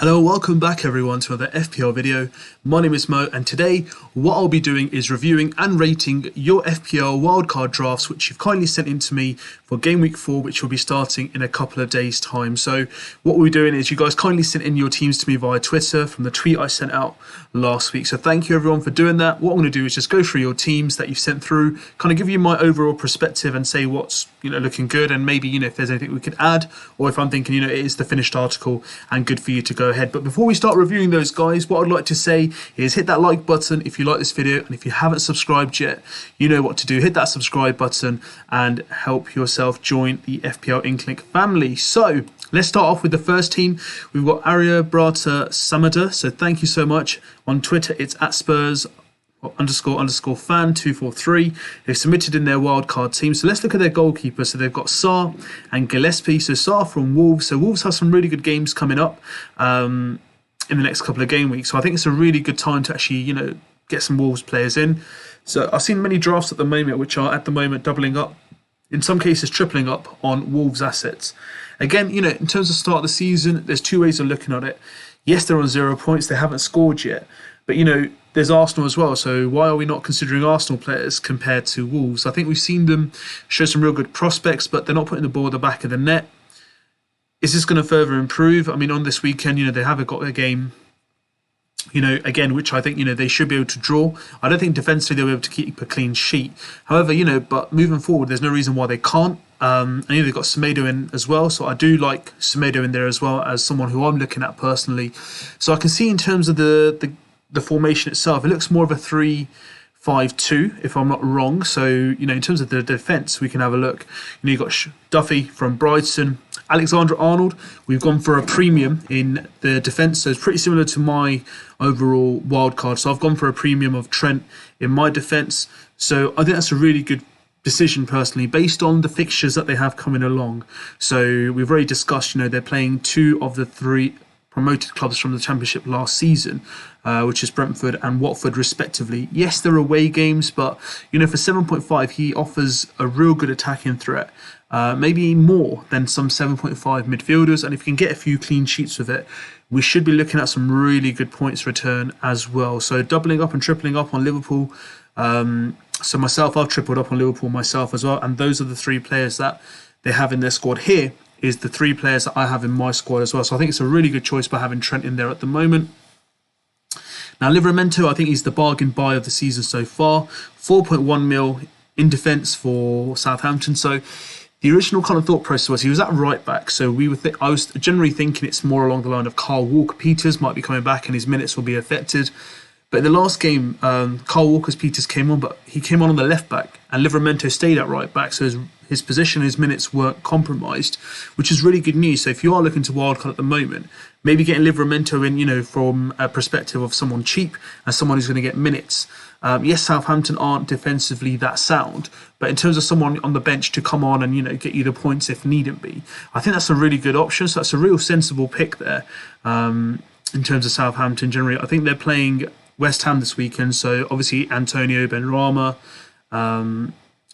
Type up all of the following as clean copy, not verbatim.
Hello, welcome back everyone to another FPL video. My name is Mo, and today what I'll be doing is reviewing and rating your FPL wildcard drafts which you've kindly sent in to me for Game Week 4, which will be starting in a couple of days time. So what we're doing is you guys kindly sent in your teams to me via Twitter from the tweet I sent out last week. So thank you everyone for doing that. What I'm going to do is just go through your teams that you've sent through, kind of give you my overall perspective and say what's looking good, and maybe if there's anything we could add, or if I'm thinking it is the finished article and good for you to go ahead. But before we start reviewing those guys, what I'd like to say is hit that like button if you like this video, and if you haven't subscribed yet, you know what to do. Hit that subscribe button and help yourself join the FPL INKLING family. So let's start off with the first team. We've got Arya Brata Samada. So thank you so much. On Twitter it's @Spurs _fan 243. They've submitted in their wildcard team. So let's look at their goalkeeper. So they've got Sarr and Gillespie. So Sarr from Wolves. So Wolves have some really good games coming up in the next couple of game weeks. So I think it's a really good time to actually get some Wolves players in. So I've seen many drafts at the moment which are at the moment doubling up, in some cases tripling up on Wolves assets. Again, in terms of start of the season, there's two ways of looking at it. Yes, they're on 0 points. They haven't scored yet. But, there's Arsenal as well. So why are we not considering Arsenal players compared to Wolves? I think we've seen them show some real good prospects, but they're not putting the ball at the back of the net. Is this going to further improve? I mean, on this weekend, they haven't got a game, again, which I think, they should be able to draw. I don't think defensively they'll be able to keep a clean sheet. However, but moving forward, there's no reason why they can't. I know they've got Semedo in as well, so I do like Semedo in there as well as someone who I'm looking at personally. So I can see in terms of the formation itself, it looks more of a 3-5-2 if I'm not wrong. So in terms of the defence, we can have a look. You've got Duffy from Brighton, Alexander-Arnold. We've gone for a premium in the defence, so it's pretty similar to my overall wildcard. So I've gone for a premium of Trent in my defence. So I think that's a really good decision personally, based on the fixtures that they have coming along. So we've already discussed, they're playing 2 of the 3 promoted clubs from the Championship last season, which is Brentford and Watford respectively. Yes, they're away games, but for 7.5 he offers a real good attacking threat, maybe more than some 7.5 midfielders, and if you can get a few clean sheets with it, we should be looking at some really good points return as well. So doubling up and tripling up on Liverpool. So myself, I've tripled up on Liverpool myself as well, and those are the 3 players that they have in their squad. Here is the 3 players that I have in my squad as well. So I think it's a really good choice by having Trent in there at the moment. Now Livramento, I think he's the bargain buy of the season so far. 4.1 mil in defence for Southampton. So the original kind of thought process was he was at right back. So I was generally thinking it's more along the line of Kyle Walker-Peters might be coming back and his minutes will be affected. But in the last game, Kyle Walker-Peters came on, but he came on the left back, and Livramento stayed at right back, so his position, his minutes weren't compromised, which is really good news. So if you are looking to wildcard at the moment, maybe getting Livramento in, from a perspective of someone cheap and someone who's going to get minutes. Yes, Southampton aren't defensively that sound, but in terms of someone on the bench to come on and get you the points if needed be, I think that's a really good option. So that's a real sensible pick there. In terms of Southampton generally, I think they're playing West Ham this weekend, so obviously Antonio Benrahma,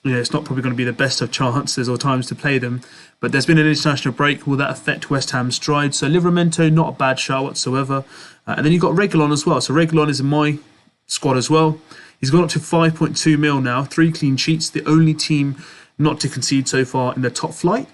it's not probably going to be the best of chances or times to play them, but there's been an international break. Will that affect West Ham's stride? So Livramento, not a bad shot whatsoever. And then you've got Reguilon as well. So Reguilon is in my squad as well. He's gone up to 5.2 mil now, 3 clean sheets, the only team not to concede so far in the top flight.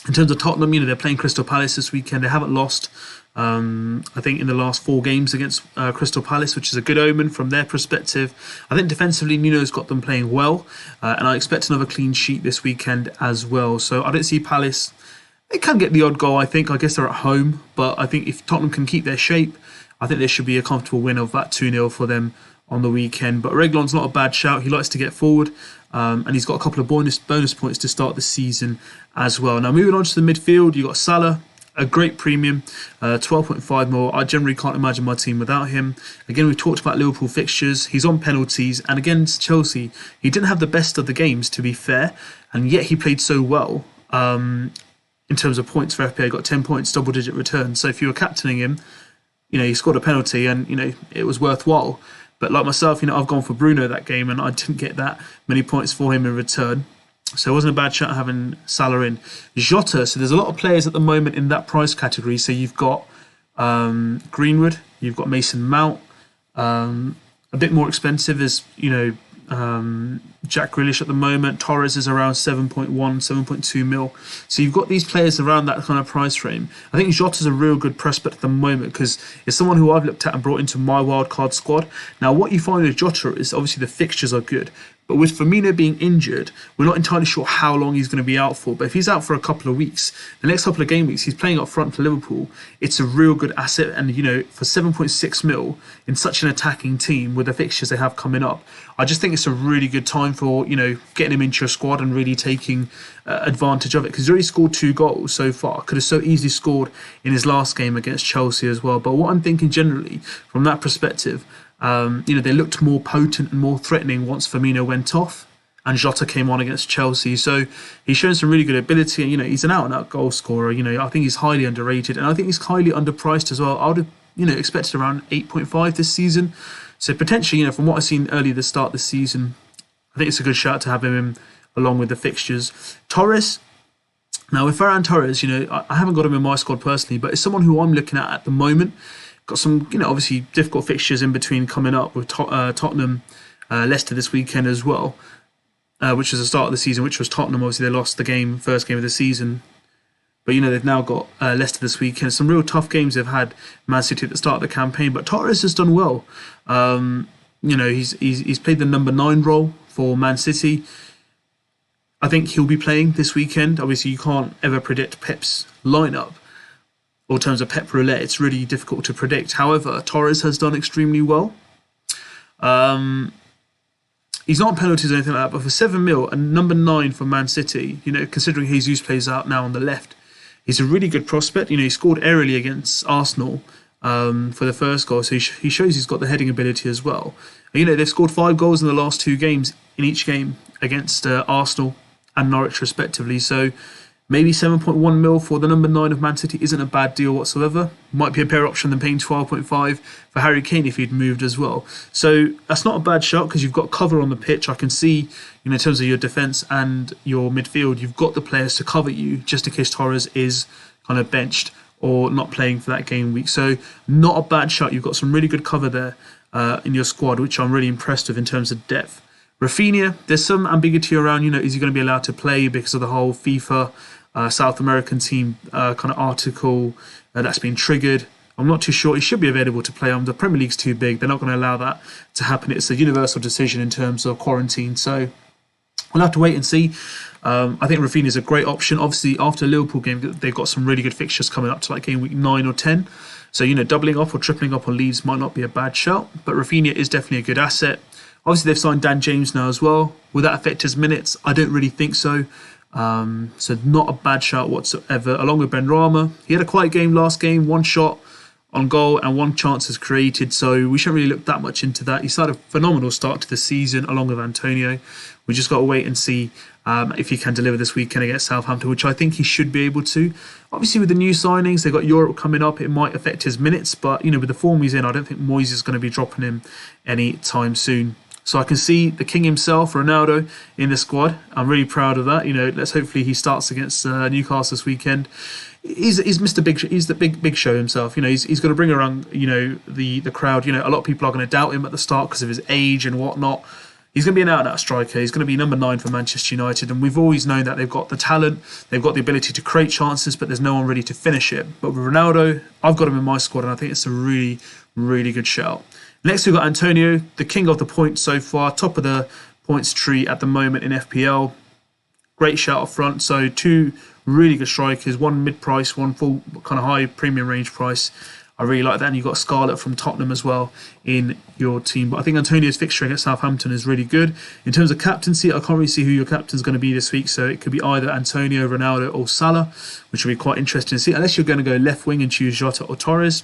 In terms of Tottenham, they're playing Crystal Palace this weekend. They haven't lost, I think, in the last 4 games against Crystal Palace, which is a good omen from their perspective. I think defensively, Nuno's got them playing well, and I expect another clean sheet this weekend as well. So I don't see Palace. They can get the odd goal, I think. I guess they're at home, but I think if Tottenham can keep their shape, I think there should be a comfortable win of that 2-0 for them on the weekend. But Reguilon's not a bad shout. He likes to get forward, and he's got a couple of bonus points to start the season as well. Now moving on to the midfield, you've got Salah, a great premium, 12.5 mil. I generally can't imagine my team without him. Again, we've talked about Liverpool fixtures. He's on penalties, and against Chelsea, he didn't have the best of the games, to be fair, and yet he played so well. In terms of points for FPL, got 10 points, double-digit return. So if you were captaining him, he scored a penalty, and it was worthwhile. But like myself, I've gone for Bruno that game, and I didn't get that many points for him in return. So it wasn't a bad shot having Salah in. Jota, so there's a lot of players at the moment in that price category. So you've got Greenwood, you've got Mason Mount. A bit more expensive is, Jack Grealish at the moment. Torres is around 7.1, 7.2 mil. So you've got these players around that kind of price frame. I think Jota's a real good prospect at the moment because it's someone who I've looked at and brought into my wildcard squad. Now, what you find with Jota is obviously the fixtures are good. But with Firmino being injured, we're not entirely sure how long he's going to be out for. But if he's out for a couple of weeks, the next couple of game weeks, he's playing up front for Liverpool. It's a real good asset. And, for 7.6 mil in such an attacking team with the fixtures they have coming up, I just think it's a really good time for, getting him into your squad and really taking advantage of it. Because he's already scored 2 goals so far. Could have so easily scored in his last game against Chelsea as well. But what I'm thinking generally, from that perspective, they looked more potent and more threatening once Firmino went off and Jota came on against Chelsea. So he's shown some really good ability. And, he's an out-and-out goal scorer. I think he's highly underrated. And I think he's highly underpriced as well. I would have, expected around 8.5 this season. So potentially, from what I've seen early at the start of the season, I think it's a good shout to have him in along with the fixtures. Torres. Now, with Ferran Torres, I haven't got him in my squad personally, but it's someone who I'm looking at the moment. Got some, obviously difficult fixtures in between coming up with Tottenham, Leicester this weekend as well, which was the start of the season, which was Tottenham. Obviously, they lost the first game of the season. But, they've now got Leicester this weekend. Some real tough games they've had, Man City at the start of the campaign. But Torres has done well. He's played the number 9 role for Man City. I think he'll be playing this weekend. Obviously, you can't ever predict Pep's lineup. Or in terms of Pep Roulette, it's really difficult to predict. However, Torres has done extremely well. He's not on penalties or anything like that, but for 7 mil and number 9 for Man City, considering Jesus plays out now on the left, he's a really good prospect. He scored aerially against Arsenal for the first goal, so he shows he's got the heading ability as well. And, they've scored 5 goals in the last 2 games in each game against Arsenal and Norwich respectively. So maybe 7.1 mil for the number 9 of Man City isn't a bad deal whatsoever. Might be a better option than paying 12.5 for Harry Kane if he'd moved as well. So that's not a bad shot because you've got cover on the pitch. I can see, in terms of your defence and your midfield, you've got the players to cover you just in case Torres is kind of benched or not playing for that game week. So not a bad shot. You've got some really good cover there in your squad, which I'm really impressed with in terms of depth. Rafinha, there's some ambiguity around, is he going to be allowed to play because of the whole FIFA South American team kind of article that's been triggered. I'm not too sure. He should be available to play. The Premier League's too big. They're not going to allow that to happen. It's a universal decision in terms of quarantine. So we'll have to wait and see. I think Rafinha is a great option. Obviously, after the Liverpool game, they've got some really good fixtures coming up to like game week 9 or 10. So, doubling up or tripling up on Leeds might not be a bad shout. But Rafinha is definitely a good asset. Obviously, they've signed Dan James now as well. Will that affect his minutes? I don't really think so. So not a bad shout whatsoever. Along with Benrahma, he had a quiet game last game, 1 shot on goal and 1 chance is created. So we shouldn't really look that much into that. He started a phenomenal start to the season along with Antonio. We just got to wait and see if he can deliver this weekend against Southampton, which I think he should be able to. Obviously, with the new signings, they've got Europe coming up. It might affect his minutes, but with the form he's in, I don't think Moyes is going to be dropping him any time soon. So I can see the king himself, Ronaldo, in the squad. I'm really proud of that. Let's hopefully he starts against Newcastle this weekend. He's Mr. Big. He's the big show himself. He's going to bring around the crowd. A lot of people are going to doubt him at the start because of his age and whatnot. He's going to be an out-and-out striker. He's going to be number 9 for Manchester United, and we've always known that they've got the talent, they've got the ability to create chances, but there's no one ready to finish it. But with Ronaldo, I've got him in my squad, and I think it's a really, really good shout. Next, we've got Antonio, the king of the points so far, top of the points tree at the moment in FPL. Great shout up front. So 2 really good strikers, 1 mid-price, 1 full kind of high premium range price. I really like that. And you've got Scarlett from Tottenham as well in your team. But I think Antonio's fixture against Southampton is really good. In terms of captaincy, I can't really see who your captain's going to be this week. So it could be either Antonio, Ronaldo or Salah, which will be quite interesting to see. Unless you're going to go left wing and choose Jota or Torres.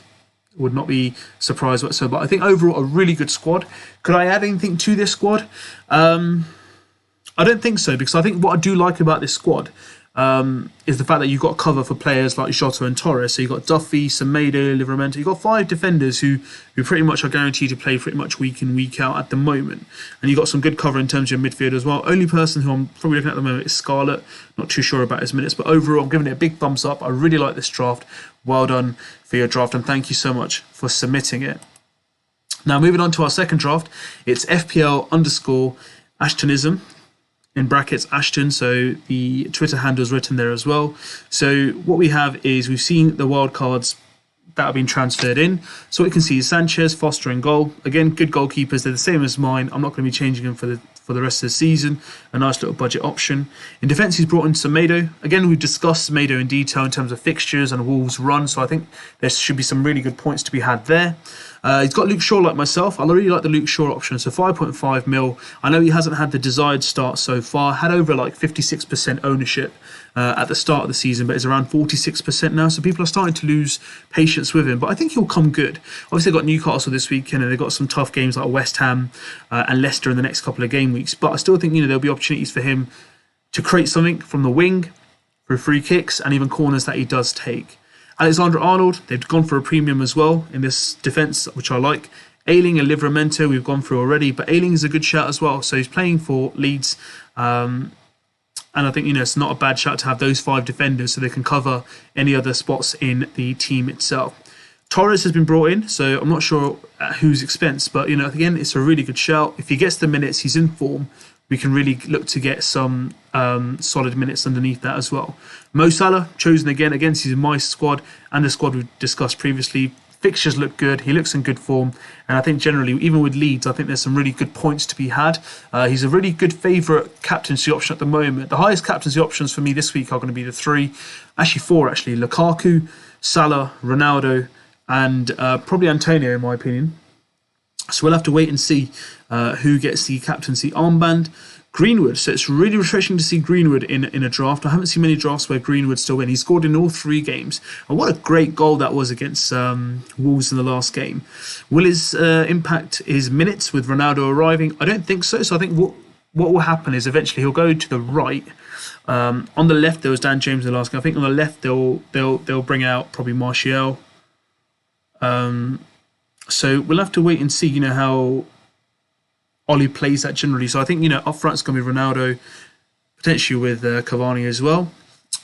Would not be surprised whatsoever. But I think overall a really good squad. Could I add anything to this squad? I don't think so, because I think what I do like about this squad, is the fact that you've got cover for players like Jota and Torres. So you've got Duffy, Semedo, Livramento. You've got 5 defenders who pretty much are guaranteed to play pretty much week in, week out at the moment. And you've got some good cover in terms of your midfield as well. Only person who I'm probably looking at the moment is Scarlett. Not too sure about his minutes. But overall, I'm giving it a big thumbs up. I really like this draft. Well done for your draft. And thank you so much for submitting it. Now, moving on to our second draft. It's FPL_Ashtonism. In brackets Ashton, so the Twitter handle is written there as well. So what we have is we've seen the wild cards that have been transferred in. So what you can see is Sanchez, Foster in goal. Again, good goalkeepers. They're the same as mine. I'm not going to be changing them for the rest of the season. A nice little budget option. In defence, he's brought in Semedo. Again, we've discussed Semedo in detail in terms of fixtures and Wolves' run. So I think there should be some really good points to be had there. He's got Luke Shaw like myself. I really like the Luke Shaw option. So 5.5 mil. I know he hasn't had the desired start so far. Had over like 56% ownership at the start of the season, but it's around 46% now. So people are starting to lose patience with him. But I think he'll come good. Obviously, they've got Newcastle this weekend, and they've got some tough games like West Ham and Leicester in the next couple of game weeks. But I still think there'll be opportunities for him to create something from the wing, through free kicks, and even corners that he does take. Alexander-Arnold, they've gone for a premium as well in this defence, which I like. Ayling and Livramento, we've gone through already, but Ayling is a good shout as well. So he's playing for Leeds, and I think it's not a bad shout to have those 5 defenders so they can cover any other spots in the team itself. Torres has been brought in, so I'm not sure at whose expense, but again, it's a really good shout. If he gets the minutes, he's in form. We can really look to get some solid minutes underneath that as well. Mo Salah, chosen again against his my squad and the squad we've discussed previously. Fixtures look good. He looks in good form. And I think generally, even with Leeds, I think there's some really good points to be had. He's a really good favourite captaincy option at the moment. The highest captaincy options for me this week are going to be the 3. Actually 4, actually. Lukaku, Salah, Ronaldo, and probably Antonio, in my opinion. So we'll have to wait and see who gets the captaincy armband. Greenwood, so it's really refreshing to see Greenwood in a draft. I haven't seen many drafts where Greenwood still win. He scored in all 3 games. And what a great goal that was against Wolves in the last game. Will his impact his minutes with Ronaldo arriving? I don't think so. So I think what will happen is eventually he'll go to the right. On the left, there was Dan James in the last game. I think on the left, they'll bring out probably Martial. So we'll have to wait and see, how Ollie plays that generally. So I think, up front it's going to be Ronaldo, potentially with Cavani as well.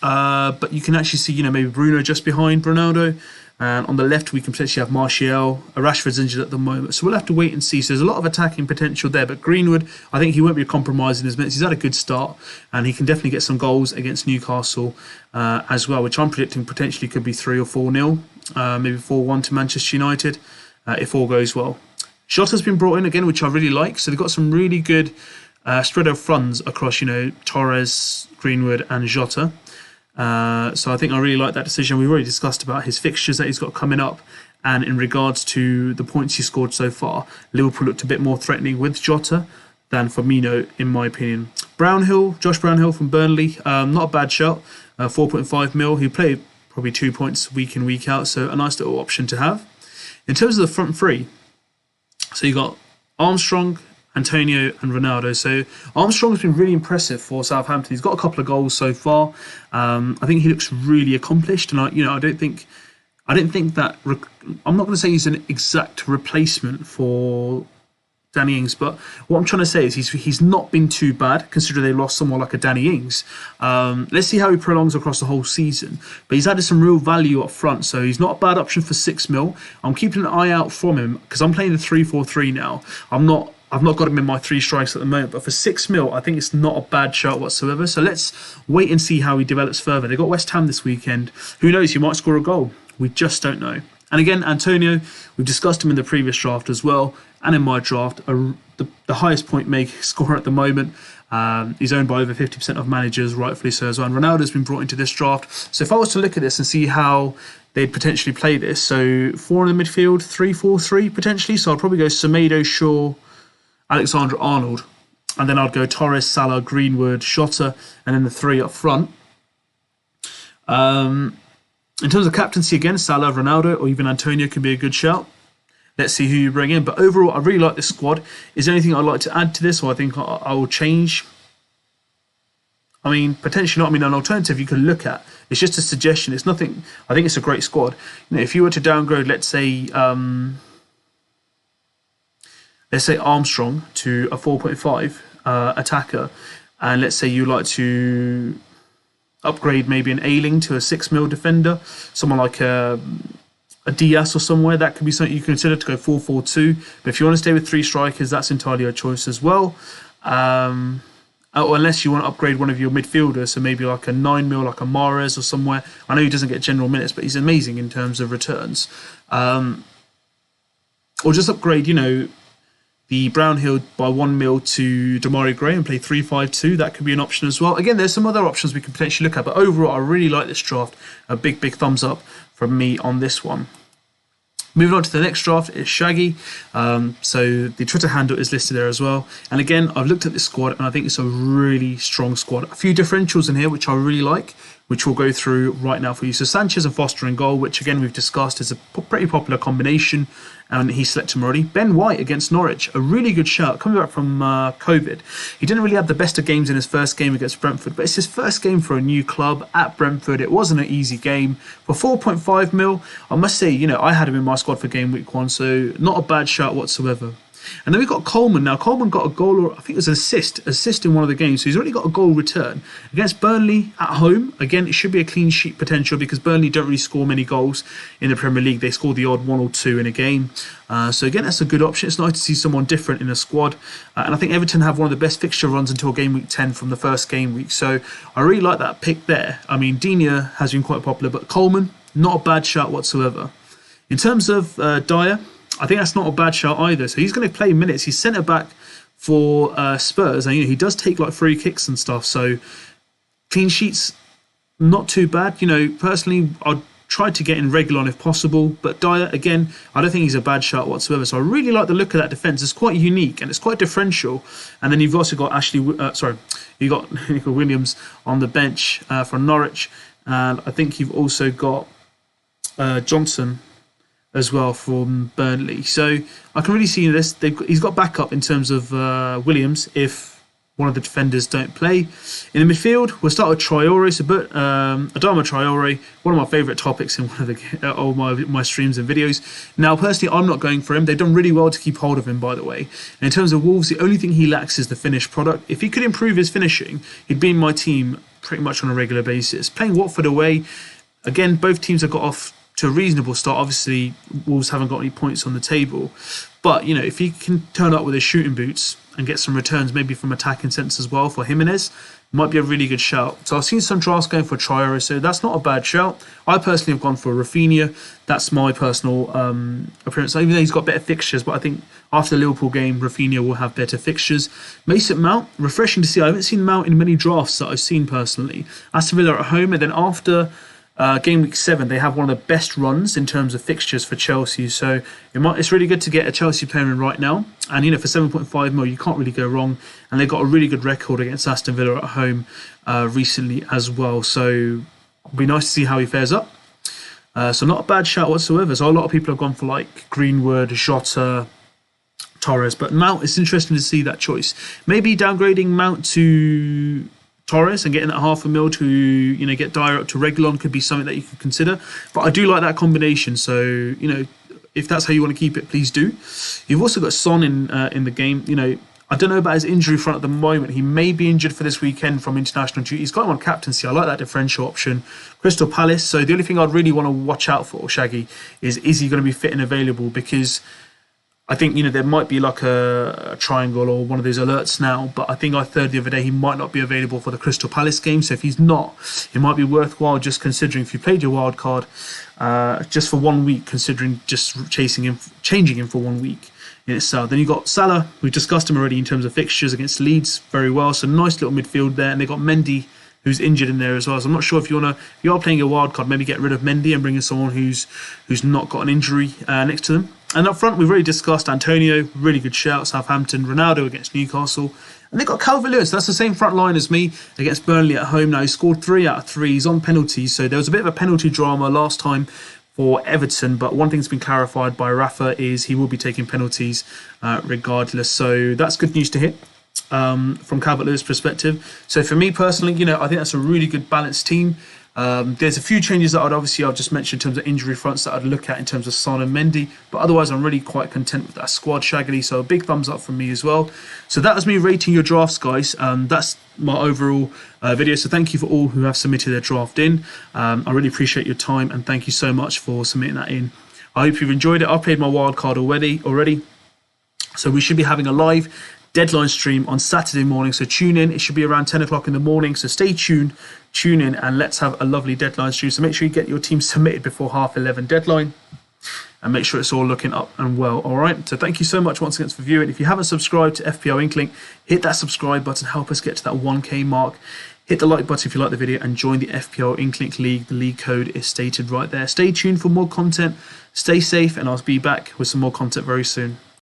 But you can actually see, maybe Bruno just behind Ronaldo. And on the left, we can potentially have Martial. Rashford's injured at the moment. So we'll have to wait and see. So there's a lot of attacking potential there. But Greenwood, I think he won't be compromising his minutes. He's had a good start. And he can definitely get some goals against Newcastle as well, which I'm predicting potentially could be 3 or 4-0. Maybe 4-1 to Manchester United, if all goes well. Jota's been brought in again, which I really like. So they've got some really good spread of funds across, Torres, Greenwood and Jota. So I think I really like that decision. We've already discussed about his fixtures that he's got coming up. And in regards to the points he scored so far, Liverpool looked a bit more threatening with Jota than Firmino, in my opinion. Josh Brownhill from Burnley, not a bad shout. 4.5 mil. He played probably 2 points week in, week out. So a nice little option to have. In terms of the front 3, so you got Armstrong, Antonio and Ronaldo. So Armstrong's been really impressive for Southampton. He's got a couple of goals so far. I think he looks really accomplished, and I don't think that I'm not going to say he's an exact replacement for Danny Ings, but what I'm trying to say is he's not been too bad considering they lost someone like a Danny Ings. Let's see how he prolongs across the whole season. But he's added some real value up front, so he's not a bad option for 6 mil. I'm keeping an eye out from him because I'm playing the 3-4-3 now. I've not got him in my 3 strikes at the moment, but for 6 mil, I think it's not a bad shot whatsoever. So let's wait and see how he develops further. They've got West Ham this weekend. Who knows? He might score a goal. We just don't know. And again, Antonio, we've discussed him in the previous draft as well, and in my draft, the highest point scorer at the moment. He's owned by over 50% of managers, rightfully so as well. And Ronaldo's been brought into this draft. So if I was to look at this and see how they'd potentially play this, so 4 in the midfield, 3-4-3 potentially. So I'd probably go Semedo, Shaw, Alexander-Arnold, and then I'd go Torres, Salah, Greenwood, Jota, and then the 3 up front. In terms of captaincy, again, Salah, Ronaldo, or even Antonio could be a good shout. Let's see who you bring in. But overall, I really like this squad. Is there anything I'd like to add to this, or I think I will change? I mean, potentially not. I mean, an alternative you could look at. It's just a suggestion. It's nothing. I think it's a great squad. If you were to downgrade, let's say Armstrong to a 4.5 attacker, and let's say you like to upgrade maybe an Ailing to a 6 mil defender, someone like a Diaz or somewhere, that could be something you consider to go 4-4-2. But if you want to stay with 3 strikers, that's entirely your choice as well. Or unless you want to upgrade one of your midfielders, so maybe like a 9 mil, like a Mahrez or somewhere. I know he doesn't get general minutes, but he's amazing in terms of returns. Or just upgrade, the Brownhill by 1 mil to Damari Gray and play 3-5-2. That could be an option as well. Again, there's some other options we can potentially look at, but overall, I really like this draft. A big thumbs up from me on this one. Moving on to the next draft is Shaggy. So the Twitter handle is listed there as well. And again, I've looked at this squad and I think it's a really strong squad. A few differentials in here which I really like, which we'll go through right now for you. So Sanchez and Foster in goal, which again we've discussed is a pretty popular combination, and he selected him already. Ben White against Norwich, a really good shout, coming back from COVID. He didn't really have the best of games in his first game against Brentford, but it's his first game for a new club at Brentford. It wasn't an easy game. For 4.5 mil, I must say, I had him in my squad for game week 1, so not a bad shout whatsoever. And then we've got Coleman. Now, Coleman got a goal, or I think it was an assist in one of the games. So he's already got a goal return against Burnley at home. Again, it should be a clean sheet potential because Burnley don't really score many goals in the Premier League. They score the odd 1 or 2 in a game. So again, that's a good option. It's nice to see someone different in a squad. And I think Everton have one of the best fixture runs until game week 10 from the first game week. So I really like that pick there. I mean, Digne has been quite popular, but Coleman, not a bad shout whatsoever. In terms of Dyer, I think that's not a bad shout either. So he's going to play minutes. He's centre back for Spurs, and he does take like free kicks and stuff. So clean sheets, not too bad. Personally, I'd try to get in Reguilon if possible. But Dyer, again, I don't think he's a bad shout whatsoever. So I really like the look of that defence. It's quite unique and it's quite differential. And then you've also got you got Nico Williams on the bench from Norwich, and I think you've also got Johnson as well from Burnley. So I can really see this. He's got backup in terms of Williams if one of the defenders don't play. In the midfield, we'll start with Traore. So, Adama Traore, one of my favourite topics in one of all my streams and videos. Now, personally, I'm not going for him. They've done really well to keep hold of him, by the way. And in terms of Wolves, the only thing he lacks is the finished product. If he could improve his finishing, he'd be in my team pretty much on a regular basis. Playing Watford away, again, both teams have got off to a reasonable start. Obviously, Wolves haven't got any points on the table. But, if he can turn up with his shooting boots and get some returns, maybe from attacking sense as well for Jimenez, might be a really good shout. So I've seen some drafts going for Traore, so that's not a bad shout. I personally have gone for Rafinha. That's my personal appearance. Even though he's got better fixtures, but I think after the Liverpool game, Rafinha will have better fixtures. Mason Mount, refreshing to see. I haven't seen Mount in many drafts that I've seen personally. Aston Villa at home, and then after game week 7, they have one of the best runs in terms of fixtures for Chelsea. So it's really good to get a Chelsea player in right now. And for 7.5 mil, you can't really go wrong. And they've got a really good record against Aston Villa at home recently as well. So it'll be nice to see how he fares up. So not a bad shout whatsoever. So a lot of people have gone for like Greenwood, Jota, Torres. But Mount, it's interesting to see that choice. Maybe downgrading Mount to Torres and getting that 0.5 mil to get Dyer up to Reguilon could be something that you could consider. But I do like that combination. So if that's how you want to keep it, please do. You've also got Son in the game. I don't know about his injury front at the moment. He may be injured for this weekend from international duty. He's got him on captaincy. I like that differential option. Crystal Palace. So the only thing I'd really want to watch out for, Shaggy, is he going to be fit and available? Because I think, there might be like a triangle or one of those alerts now, but I think I heard the other day he might not be available for the Crystal Palace game. So if he's not, it might be worthwhile just considering, if you played your wild card just for 1 week, considering just changing him for 1 week in itself. Then you've got Salah. We've discussed him already in terms of fixtures against Leeds very well. So nice little midfield there. And they've got Mendy, who's injured in there as well. So I'm not sure if you are playing your wild card, maybe get rid of Mendy and bring in someone who's not got an injury next to them. And up front, we've already discussed Antonio, really good shout, Southampton, Ronaldo against Newcastle. And they've got Calvert-Lewin, so that's the same front line as me against Burnley at home. Now, he scored 3 out of 3. He's on penalties, so there was a bit of a penalty drama last time for Everton, but one thing's been clarified by Rafa is he will be taking penalties regardless. So that's good news to hear. from Calvert Lewin's perspective. So for me personally, you know, I think that's a really good balanced team. There's a few changes that I've just mentioned in terms of injury fronts that I'd look at in terms of Son and Mendy, but otherwise I'm really quite content with that squad, Shaggy. So a big thumbs up from me as well. So that was me rating your drafts, guys. That's my overall video. So thank you for all who have submitted their draft in. I really appreciate your time and thank you so much for submitting that in. I hope you've enjoyed it. I played my wild card already. So we should be having a live deadline stream on Saturday morning, so tune in. It should be around 10 o'clock in the morning, so stay tuned, tune in, and let's have a lovely deadline stream. So make sure you get your team submitted before 11:30 deadline, and make sure it's all looking up and well. All right, so thank you so much once again for viewing. If you haven't subscribed to FPL INKLING, hit that subscribe button, help us get to that 1K mark. Hit the like button if you like the video, and join the FPL INKLING League. The league code is stated right there. Stay tuned for more content, stay safe, and I'll be back with some more content very soon.